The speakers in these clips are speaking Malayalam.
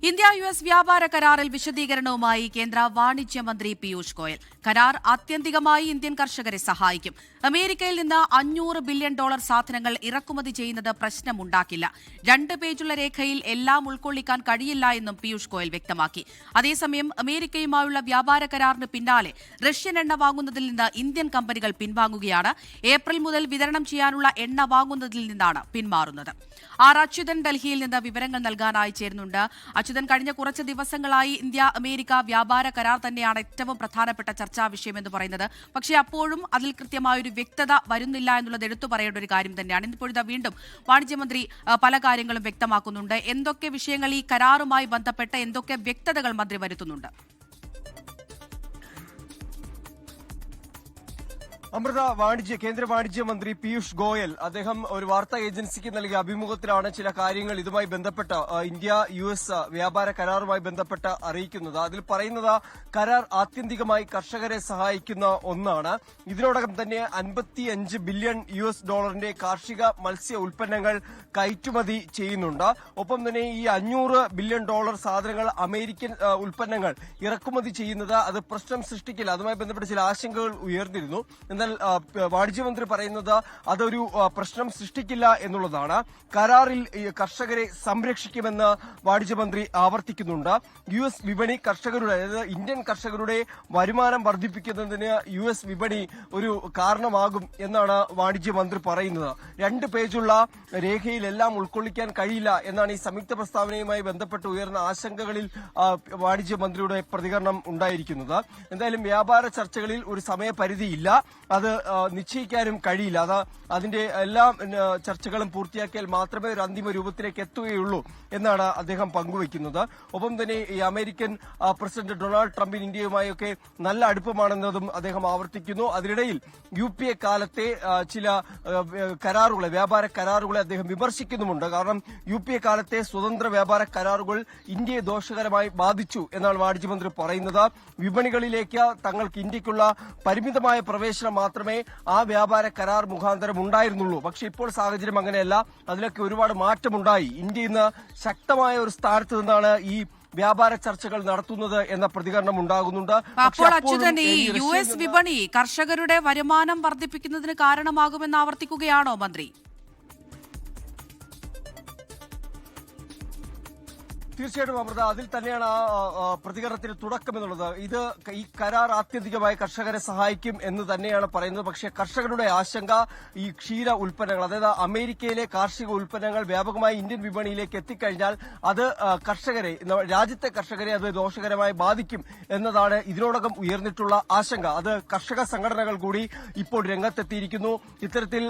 ഇന്ത്യ US വ്യാപാര കരാറിൽ വിശദീകരണവുമായി കേന്ദ്ര വാണിജ്യ മന്ത്രി പീയൂഷ് ഗോയൽ. കരാർ ആത്യന്തികമായി ഇന്ത്യൻ കർഷകരെ സഹായിക്കും. അമേരിക്കയിൽ നിന്ന് $500 ബില്യൺ സാധനങ്ങൾ ഇറക്കുമതി ചെയ്യുന്നത് പ്രശ്നമുണ്ടാക്കില്ല. 2 പേജുള്ള രേഖയിൽ എല്ലാം ഉൾക്കൊള്ളിക്കാൻ കഴിയില്ല എന്നും പീയൂഷ് ഗോയൽ വ്യക്തമാക്കി. അതേസമയം അമേരിക്കയുമായുള്ള വ്യാപാര കരാറിന് പിന്നാലെ റഷ്യൻ എണ്ണ വാങ്ങുന്നതിൽ നിന്ന് ഇന്ത്യൻ കമ്പനികൾ പിൻവാങ്ങുകയാണ്. ഏപ്രിൽ മുതൽ വിതരണം ചെയ്യാനുള്ള എണ്ണ വാങ്ങുന്നതിൽ നിന്നാണ് പിന്മാറുന്നത്. അച്യുതൻ ഡൽഹിയിൽ നിന്ന് വിവരങ്ങൾ നൽകാനായി ചേരുന്നുണ്ട്. അച്യുതൻ, കഴിഞ്ഞ കുറച്ച് ദിവസങ്ങളായി ഇന്ത്യ അമേരിക്ക വ്യാപാര കരാർ തന്നെയാണ് ഏറ്റവും പ്രധാനപ്പെട്ട ചർച്ചാ വിഷയമെന്ന് പറയുന്നത്. പക്ഷേ അപ്പോഴും അതിൽ കൃത്യമായൊരു വ്യക്തത വരുന്നില്ല എന്നുള്ളത് എടുത്തു പറയേണ്ട ഒരു കാര്യം തന്നെയാണ്. ഇപ്പോഴിതാ വീണ്ടും വാണിജ്യമന്ത്രി പല കാര്യങ്ങളും വ്യക്തമാക്കുന്നുണ്ട്. എന്തൊക്കെ വിഷയങ്ങൾ ഈ കരാറുമായി ബന്ധപ്പെട്ട് എന്തൊക്കെ വ്യക്തതകൾ മന്ത്രി വരുത്തുന്നുണ്ട്? അമൃത, കേന്ദ്ര വാണിജ്യ മന്ത്രി പീയൂഷ് ഗോയൽ അദ്ദേഹം ഒരു വാർത്താ ഏജൻസിക്ക് നൽകിയ അഭിമുഖത്തിലാണ് ചില കാര്യങ്ങൾ ഇതുമായി ബന്ധപ്പെട്ട് ഇന്ത്യ US വ്യാപാര കരാറുമായി ബന്ധപ്പെട്ട് അറിയിക്കുന്നത്. അതിൽ പറയുന്നത് കരാർ ആത്യന്തികമായി കർഷകരെ സഹായിക്കുന്ന ഒന്നാണ്. ഇതിനോടകം തന്നെ $55 ബില്യൺ കാർഷിക മത്സ്യ ഉൽപ്പന്നങ്ങൾ കയറ്റുമതി ചെയ്യുന്നുണ്ട്. ഒപ്പം തന്നെ ഈ $500 ബില്യൺ സാധനങ്ങൾ അമേരിക്കൻ ഉൽപ്പന്നങ്ങൾ ഇറക്കുമതി ചെയ്യുന്നത് അത് പ്രശ്നം സൃഷ്ടിക്കില്ല. അതുമായി ബന്ധപ്പെട്ട് ചില ആശങ്കകൾ ഉയർന്നിരുന്നു. എന്നാൽ വാണിജ്യമന്ത്രി പറയുന്നത് അതൊരു പ്രശ്നം സൃഷ്ടിക്കില്ല എന്നുള്ളതാണ്. കരാറിൽ കർഷകരെ സംരക്ഷിക്കുമെന്ന് വാണിജ്യമന്ത്രി ആവർത്തിക്കുന്നുണ്ട്. US വിപണി കർഷകരുടെ, അതായത് ഇന്ത്യൻ കർഷകരുടെ വരുമാനം വർദ്ധിപ്പിക്കുന്നതിന് US വിപണി ഒരു കാരണമാകും എന്നാണ് വാണിജ്യമന്ത്രി പറയുന്നത്. 2 പേജുള്ള രേഖയിലെല്ലാം ഉൾക്കൊള്ളിക്കാൻ കഴിയില്ല എന്നാണ് ഈ സംയുക്ത പ്രസ്താവനയുമായി ബന്ധപ്പെട്ട് ഉയർന്ന ആശങ്കകളിൽ വാണിജ്യമന്ത്രിയുടെ പ്രതികരണം ഉണ്ടായിരിക്കുന്നത്. എന്തായാലും വ്യാപാര ചർച്ചകളിൽ ഒരു സമയപരിധിയില്ല, അത് നിശ്ചയിക്കാനും കഴിയില്ല. അതിന്റെ എല്ലാ ചർച്ചകളും പൂർത്തിയാക്കിയാൽ മാത്രമേ ഒരു അന്തിമ രൂപത്തിലേക്ക് എത്തുകയുള്ളൂ എന്നാണ് അദ്ദേഹം പങ്കുവയ്ക്കുന്നത്. ഒപ്പം തന്നെ ഈ അമേരിക്കൻ പ്രസിഡന്റ് ഡൊണാൾഡ് ട്രംപിന് ഇന്ത്യയുമായൊക്കെ നല്ല അടുപ്പമാണെന്നതും അദ്ദേഹം ആവർത്തിക്കുന്നു. അതിനിടയിൽ UPA കാലത്തെ ചില കരാറുകളെ, വ്യാപാര കരാറുകളെ അദ്ദേഹം വിമർശിക്കുന്നുമുണ്ട്. കാരണം UPA കാലത്തെ സ്വതന്ത്ര വ്യാപാര കരാറുകൾ ഇന്ത്യയെ ദോഷകരമായി ബാധിച്ചു എന്നാണ് വാണിജ്യമന്ത്രി പറയുന്നത്. വിപണികളിലേക്ക് തങ്ങൾക്ക് ഇന്ത്യക്കുള്ള പരിമിതമായ പ്രവേശനം മാത്രമേ ആ വ്യാപാര കരാർ മുഖാന്തരം ഉണ്ടായിരുന്നുള്ളൂ. പക്ഷെ ഇപ്പോൾ സാഹചര്യം അങ്ങനെയല്ല, അതിലൊക്കെ ഒരുപാട് മാറ്റമുണ്ടായി. ഇന്ത്യ ഇന്ന് ശക്തമായ ഒരു സ്ഥാനത്ത് നിന്നാണ് ഈ വ്യാപാര ചർച്ചകൾ നടത്തുന്നത് എന്ന പ്രതികരണം ഉണ്ടാകുന്നുണ്ട്. അപ്പോൾ അച്യുതൻ, ഈ US വിപണി കർഷകരുടെ വരുമാനം വർദ്ധിപ്പിക്കുന്നതിന് കാരണമാകുമെന്ന് ആവർത്തിക്കുകയാണോ മന്ത്രി? തീർച്ചയായിട്ടും അമൃത, അതിൽ തന്നെയാണ് ആ പ്രതികരണത്തിന് തുടക്കമെന്നുള്ളത്. ഈ കരാർ ആത്യന്തികമായി കർഷകരെ സഹായിക്കും എന്ന് തന്നെയാണ് പറയുന്നത്. പക്ഷേ കർഷകരുടെ ആശങ്ക ഈ ക്ഷീര ഉൽപ്പന്നങ്ങൾ, അതായത് അമേരിക്കയിലെ കാർഷിക ഉൽപ്പന്നങ്ങൾ വ്യാപകമായി ഇന്ത്യൻ വിപണിയിലേക്ക് എത്തിക്കഴിഞ്ഞാൽ അത് രാജ്യത്തെ കർഷകരെ അത് ദോഷകരമായി ബാധിക്കും എന്നതാണ് ഇതിനോടകം ഉയർന്നിട്ടുള്ള ആശങ്ക. അത് കർഷക സംഘടനകൾ കൂടി ഇപ്പോൾ രംഗത്തെത്തിയിരിക്കുന്നു. ഇത്തരത്തിൽ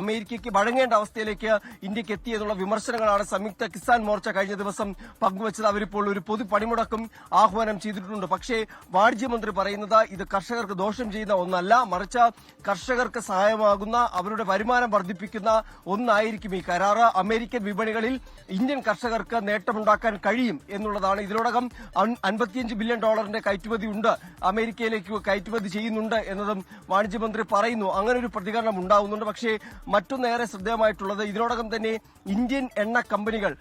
അമേരിക്കയ്ക്ക് വഴങ്ങേണ്ട അവസ്ഥയിലേക്ക് ഇന്ത്യക്ക് എത്തിയെന്നുള്ള വിമർശനങ്ങളാണ് സംയുക്ത കിസാൻ മോർച്ച കഴിഞ്ഞ ദിവസം പങ്കുവച്ചത്. അവരിപ്പോൾ ഒരു പൊതു പണിമുടക്കും ആഹ്വാനം ചെയ്തിട്ടുണ്ട്. പക്ഷേ വാണിജ്യമന്ത്രി പറയുന്നത് ഇത് കർഷകർക്ക് ദോഷം ചെയ്യുന്ന ഒന്നല്ല, മറിച്ച് കർഷകർക്ക് സഹായമാകുന്ന, അവരുടെ വരുമാനം വർദ്ധിപ്പിക്കുന്ന ഒന്നായിരിക്കും ഈ കരാർ. അമേരിക്കൻ വിപണികളിൽ ഇന്ത്യൻ കർഷകർക്ക് നേട്ടമുണ്ടാക്കാൻ കഴിയും എന്നുള്ളതാണ്. ഇതിനോടകം $55 ബില്യൺ കയറ്റുമതി ഉണ്ട്, അമേരിക്കയിലേക്ക് കയറ്റുമതി ചെയ്യുന്നുണ്ട് എന്നതും വാണിജ്യമന്ത്രി പറയുന്നു. അങ്ങനെ ഒരു പ്രതികരണം ഉണ്ടാവുന്നുണ്ട്. പക്ഷേ മറ്റൊന്നേറെ ശ്രദ്ധേയമായിട്ടുള്ളത്, ഇതിനോടകം തന്നെ ഇന്ത്യൻ എണ്ണ കമ്പനികൾ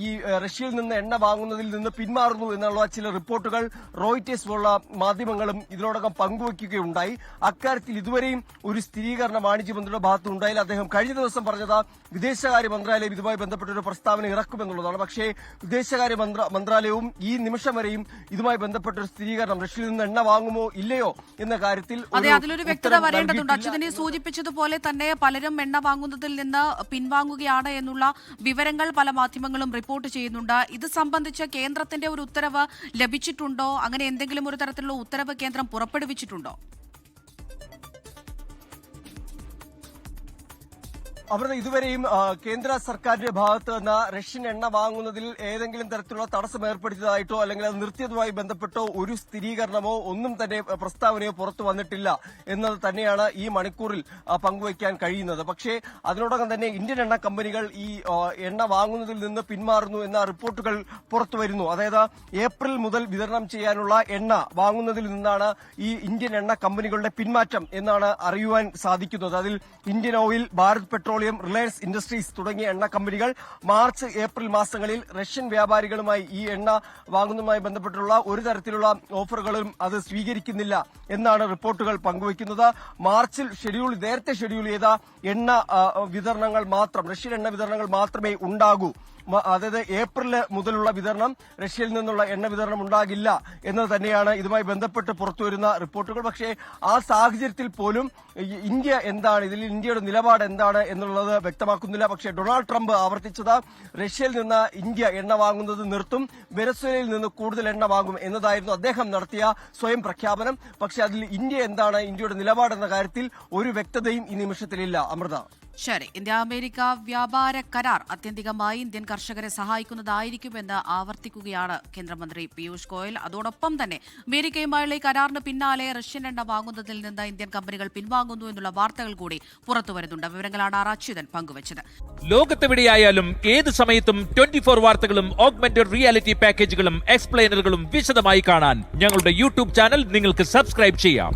ഈ റഷ്യയിൽ നിന്ന് എണ്ണ വാങ്ങുന്നതിൽ നിന്ന് പിന്മാറുന്നു എന്നുള്ള ചില റിപ്പോർട്ടുകൾ റോയിറ്റേഴ്സ് പോലുള്ള മാധ്യമങ്ങളും ഇതിനോടകം പങ്കുവയ്ക്കുകയുണ്ടായി. അക്കാര്യത്തിൽ ഇതുവരെയും ഒരു സ്ഥിരീകരണം വാണിജ്യമന്ത്രിയുടെ ഭാഗത്ത് ഉണ്ടായില്ല. അദ്ദേഹം കഴിഞ്ഞ ദിവസം പറഞ്ഞത് വിദേശകാര്യ മന്ത്രാലയം ഇതുമായി ബന്ധപ്പെട്ട ഒരു പ്രസ്താവന ഇറക്കുമെന്നുള്ളതാണ്. പക്ഷേ വിദേശകാര്യ മന്ത്രാലയവും ഈ നിമിഷം വരെയും ഇതുമായി ബന്ധപ്പെട്ട ഒരു സ്ഥിരീകരണം, റഷ്യയിൽ നിന്ന് എണ്ണ വാങ്ങുമോ ഇല്ലയോ എന്ന കാര്യത്തിൽ അതിലൊരു വ്യക്തത വരേണ്ടതുണ്ട്. അച്യുതനെ സൂചിപ്പിച്ചതുപോലെ തന്നെ പലരും എണ്ണ വാങ്ങുന്നതിൽ നിന്ന് പിൻവാങ്ങുകയാണ് എന്നുള്ള വിവരങ്ങൾ പല മാധ്യമങ്ങളും റിപ്പോർട്ട് ചെയ്യുന്നുണ്ട്. ഇത് സംബന്ധിച്ച് കേന്ദ്രത്തിന്റെ ഒരു ഉത്തരവ് ലഭിച്ചിട്ടുണ്ടോ? അങ്ങനെ എന്തെങ്കിലും ഒരു തരത്തിലുള്ള ഉത്തരവ് കേന്ദ്രം പുറപ്പെടുവിച്ചിട്ടുണ്ടോ? അവരുടെ ഇതുവരെയും കേന്ദ്ര സർക്കാരിന്റെ ഭാഗത്ത് നിന്ന് റഷ്യൻ എണ്ണ വാങ്ങുന്നതിൽ ഏതെങ്കിലും തരത്തിലുള്ള തടസ്സം ഏർപ്പെടുത്തിയതായിട്ടോ അല്ലെങ്കിൽ അത് നിർത്തിയതുമായി ബന്ധപ്പെട്ടോ ഒരു സ്ഥിരീകരണമോ ഒന്നും തന്നെ പ്രസ്താവനയോ പുറത്തു വന്നിട്ടില്ല എന്നത് തന്നെയാണ് ഈ മണിക്കൂറിൽ പങ്കുവയ്ക്കാൻ കഴിയുന്നത്. പക്ഷേ അതിനോടകം തന്നെ ഇന്ത്യൻ എണ്ണ കമ്പനികൾ ഈ എണ്ണ വാങ്ങുന്നതിൽ നിന്ന് പിന്മാറുന്നു എന്ന റിപ്പോർട്ടുകൾ പുറത്തു വരുന്നു. അതായത് ഏപ്രിൽ മുതൽ വിതരണം ചെയ്യാനുള്ള എണ്ണ വാങ്ങുന്നതിൽ നിന്നാണ് ഈ ഇന്ത്യൻ എണ്ണ കമ്പനികളുടെ പിന്മാറ്റം എന്നാണ് അറിയുവാൻ സാധിക്കുന്നത്. അതിൽ Indian oil, Bharat petroleum, petroleum, Reliance industries തുടങ്ങിയ എണ്ണ കമ്പനികൾ മാർച്ച് ഏപ്രിൽ മാസങ്ങളിൽ റഷ്യൻ വ്യാപാരികളുമായി ഈ എണ്ണ വാങ്ങുന്നതുമായി ബന്ധപ്പെട്ടുള്ള ഒരു തരത്തിലുള്ള ഓഫറുകളും അത് സ്വീകരിക്കുന്നില്ല എന്നാണ് റിപ്പോർട്ടുകൾ പങ്കുവയ്ക്കുന്നത്. മാർച്ചിൽ നേരത്തെ ഷെഡ്യൂൾ ചെയ്ത എണ്ണ വിതരണങ്ങൾ മാത്രം, റഷ്യൻ എണ്ണ വിതരണങ്ങൾ മാത്രമേ ഉണ്ടാകൂ. അതായത് ഏപ്രിൽ മുതലുള്ള വിതരണം, റഷ്യയിൽ നിന്നുള്ള എണ്ണ വിതരണം ഉണ്ടാകില്ല എന്ന് തന്നെയാണ് ഇതുമായി ബന്ധപ്പെട്ട് പുറത്തുവരുന്ന റിപ്പോർട്ടുകൾ. പക്ഷേ ആ സാഹചര്യത്തിൽ പോലും ഇന്ത്യ എന്താണ്, ഇതിൽ ഇന്ത്യയുടെ നിലപാട് എന്താണ് എന്നുള്ളത് വ്യക്തമാക്കുന്നില്ല. പക്ഷേ ഡൊണാൾഡ് ട്രംപ് ആവർത്തിച്ചത് റഷ്യയിൽ നിന്ന് ഇന്ത്യ എണ്ണ വാങ്ങുന്നത് നിർത്തും, വെനസ്വേലയിൽ നിന്ന് കൂടുതൽ എണ്ണ വാങ്ങും എന്നതായിരുന്നു അദ്ദേഹം നടത്തിയ സ്വയം പ്രഖ്യാപനം. പക്ഷേ അതിൽ ഇന്ത്യ എന്താണ്, ഇന്ത്യയുടെ നിലപാടെന്ന കാര്യത്തിൽ ഒരു വ്യക്തതയും ഈ നിമിഷത്തിലില്ല. അമൃത. ശരി, ഇന്ത്യ അമേരിക്ക വ്യാപാര കരാർ ആത്യന്തികമായി ഇന്ത്യൻ കർഷകരെ സഹായിക്കുന്നതായിരിക്കുമെന്ന് ആവർത്തിക്കുകയാണ് കേന്ദ്രമന്ത്രി പീയൂഷ് ഗോയൽ. അതോടൊപ്പം തന്നെ അമേരിക്കയുമായുള്ള ഈ കരാറിന് പിന്നാലെ റഷ്യൻ എണ്ണ വാങ്ങുന്നതിൽ നിന്ന് ഇന്ത്യൻ കമ്പനികൾ പിൻവാങ്ങുന്നു എന്നുള്ള വാർത്തകൾ കൂടി പുറത്തുവരുന്നുണ്ട്. വിവരങ്ങളാണ് അച്യുതൻ പങ്കുവച്ചത്. ലോകത്തെവിടെയായാലും ഏത് സമയത്തും 24 വാർത്തകളും ഓഗ്മെന്റഡ് റിയാലിറ്റി പാക്കേജുകളും എക്സ്പ്ലെയിനറുകളും വിശദമായി കാണാൻ ഞങ്ങളുടെ യൂട്യൂബ് ചാനൽ നിങ്ങൾക്ക് സബ്സ്ക്രൈബ് ചെയ്യാം.